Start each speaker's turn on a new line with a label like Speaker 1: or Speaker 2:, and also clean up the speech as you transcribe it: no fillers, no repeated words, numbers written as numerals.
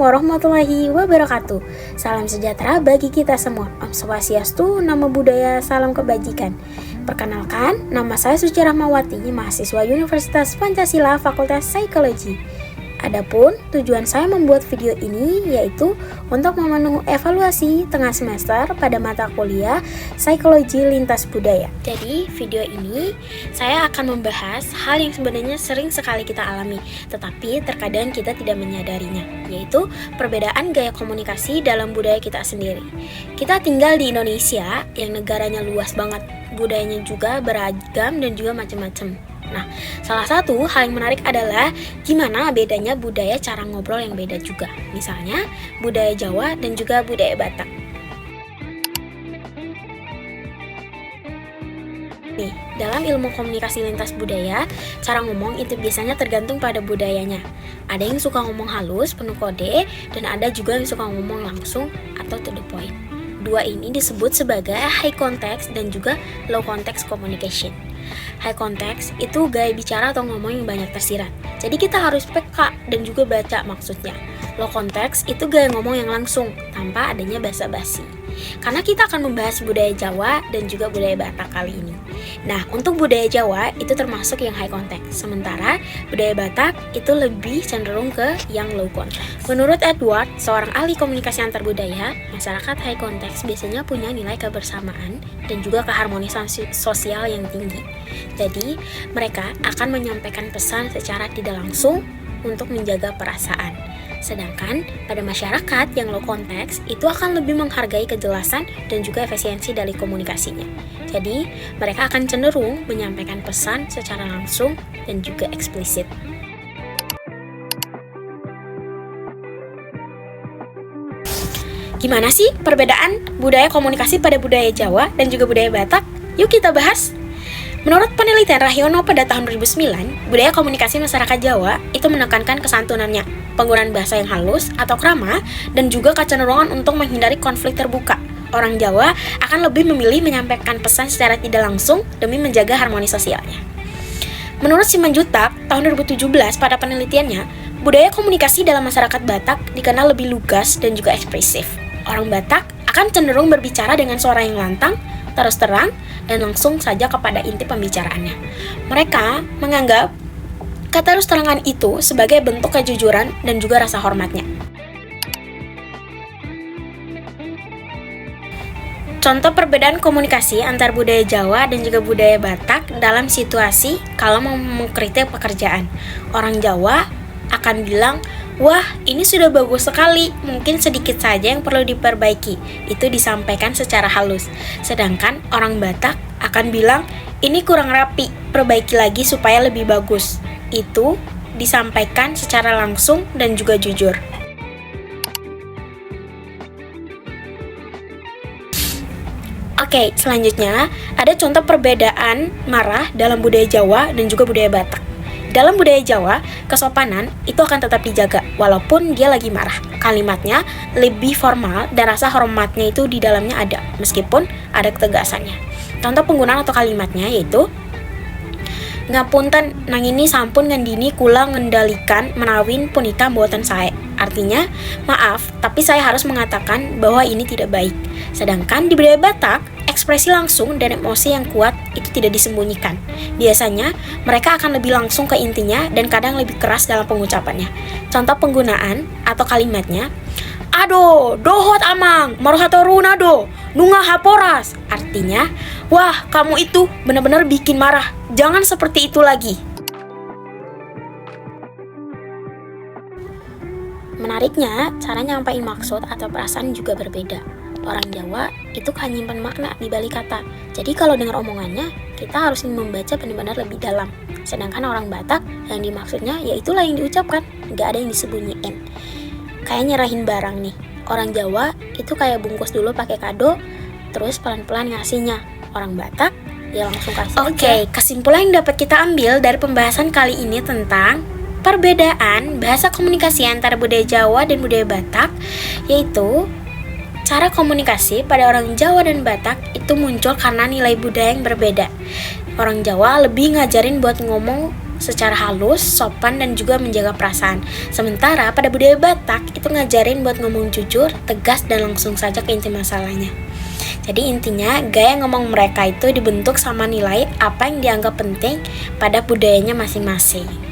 Speaker 1: warahmatullahi wabarakatuh. Salam sejahtera bagi kita semua. Om Swastiastu, nama budaya, salam kebajikan. Perkenalkan, nama saya Suci Rahmawati, mahasiswa Universitas Pancasila Fakultas Psikologi. Adapun tujuan saya membuat video ini yaitu untuk memenuhi evaluasi tengah semester pada mata kuliah Psikologi Lintas Budaya. Jadi video ini saya akan membahas hal yang sebenarnya sering sekali kita alami, tetapi terkadang kita tidak menyadarinya, yaitu perbedaan gaya komunikasi dalam budaya kita sendiri. Kita tinggal di Indonesia yang negaranya luas banget, budayanya juga beragam dan juga macam-macam. Nah, salah satu hal yang menarik adalah gimana bedanya budaya cara ngobrol yang beda juga. Misalnya, budaya Jawa dan juga budaya Batak. Nih, dalam ilmu komunikasi lintas budaya, cara ngomong itu biasanya tergantung pada budayanya. Ada yang suka ngomong halus, penuh kode, dan ada juga yang suka ngomong langsung atau to the point. Dua ini disebut sebagai high context dan juga low context communication. High context itu gaya bicara atau ngomong yang banyak tersirat. Jadi kita harus peka dan juga baca maksudnya. Low context itu gaya ngomong yang langsung tanpa adanya basa-basi. Karena kita akan membahas budaya Jawa dan juga budaya Batak kali ini. Nah, untuk budaya Jawa itu termasuk yang high context, sementara budaya Batak itu lebih cenderung ke yang low context. Menurut Edward, seorang ahli komunikasi antar budaya, masyarakat high context biasanya punya nilai kebersamaan dan juga keharmonisan sosial yang tinggi. Jadi, mereka akan menyampaikan pesan secara tidak langsung untuk menjaga perasaan. Sedangkan pada masyarakat yang low context itu akan lebih menghargai kejelasan dan juga efisiensi dari komunikasinya. Jadi, mereka akan cenderung menyampaikan pesan secara langsung dan juga eksplisit. Gimana sih perbedaan budaya komunikasi pada budaya Jawa dan juga budaya Batak? Yuk kita bahas! Menurut penelitian Rahyono pada tahun 2009, budaya komunikasi masyarakat Jawa itu menekankan kesantunannya, penggunaan bahasa yang halus atau krama, dan juga kecenderungan untuk menghindari konflik terbuka. Orang Jawa akan lebih memilih menyampaikan pesan secara tidak langsung demi menjaga harmoni sosialnya. Menurut Simanjuntak, tahun 2017 pada penelitiannya, budaya komunikasi dalam masyarakat Batak dikenal lebih lugas dan juga ekspresif. Orang Batak akan cenderung berbicara dengan suara yang lantang, terus terang, dan langsung saja kepada inti pembicaraannya. Mereka menganggap kata terus terangan itu sebagai bentuk kejujuran dan juga rasa hormatnya. Contoh perbedaan komunikasi antar budaya Jawa dan juga budaya Batak dalam situasi kalau mau mengkritik pekerjaan. Orang Jawa akan bilang, "Wah, ini sudah bagus sekali, mungkin sedikit saja yang perlu diperbaiki." Itu disampaikan secara halus. Sedangkan orang Batak akan bilang, "Ini kurang rapi, perbaiki lagi supaya lebih bagus." Itu disampaikan secara langsung dan juga jujur. Oke, selanjutnya ada contoh perbedaan marah dalam budaya Jawa dan juga budaya Batak. Dalam budaya Jawa, kesopanan itu akan tetap dijaga walaupun dia lagi marah. Kalimatnya lebih formal dan rasa hormatnya itu di dalamnya ada, meskipun ada ketegasannya. Contoh penggunaan atau kalimatnya yaitu, "Ngapunten, nang ini sampun ngandini kula ngendalikan menawin punika mboten sae." Artinya, maaf, tapi saya harus mengatakan bahwa ini tidak baik. Sedangkan di budaya Batak, ekspresi langsung dan emosi yang kuat itu tidak disembunyikan. Biasanya, mereka akan lebih langsung ke intinya dan kadang lebih keras dalam pengucapannya. Contoh penggunaan atau kalimatnya, "Ado, dohot amang, marohatoruna do, nunga haporas." Artinya, "Wah, kamu itu benar-benar bikin marah, jangan seperti itu lagi." Menariknya, cara nyampaikan maksud atau perasaan juga berbeda. Orang Jawa itu kan nyimpan makna di balik kata. Jadi kalau dengar omongannya, kita harus membaca benar-benar lebih dalam. Sedangkan orang Batak yang dimaksudnya ya itulah yang diucapkan, nggak ada yang disembunyiin. Kayak nyerahin barang nih. Orang Jawa itu kayak bungkus dulu pakai kado, terus pelan-pelan ngasihnya. Orang Batak ya langsung kasih. Oke, kesimpulan yang dapat kita ambil dari pembahasan kali ini tentang perbedaan bahasa komunikasi antara budaya Jawa dan budaya Batak, yaitu cara komunikasi pada orang Jawa dan Batak itu muncul karena nilai budaya yang berbeda. Orang Jawa lebih ngajarin buat ngomong secara halus, sopan, dan juga menjaga perasaan. Sementara pada budaya Batak itu ngajarin buat ngomong jujur, tegas, dan langsung saja ke inti masalahnya. Jadi intinya gaya ngomong mereka itu dibentuk sama nilai apa yang dianggap penting pada budayanya masing-masing.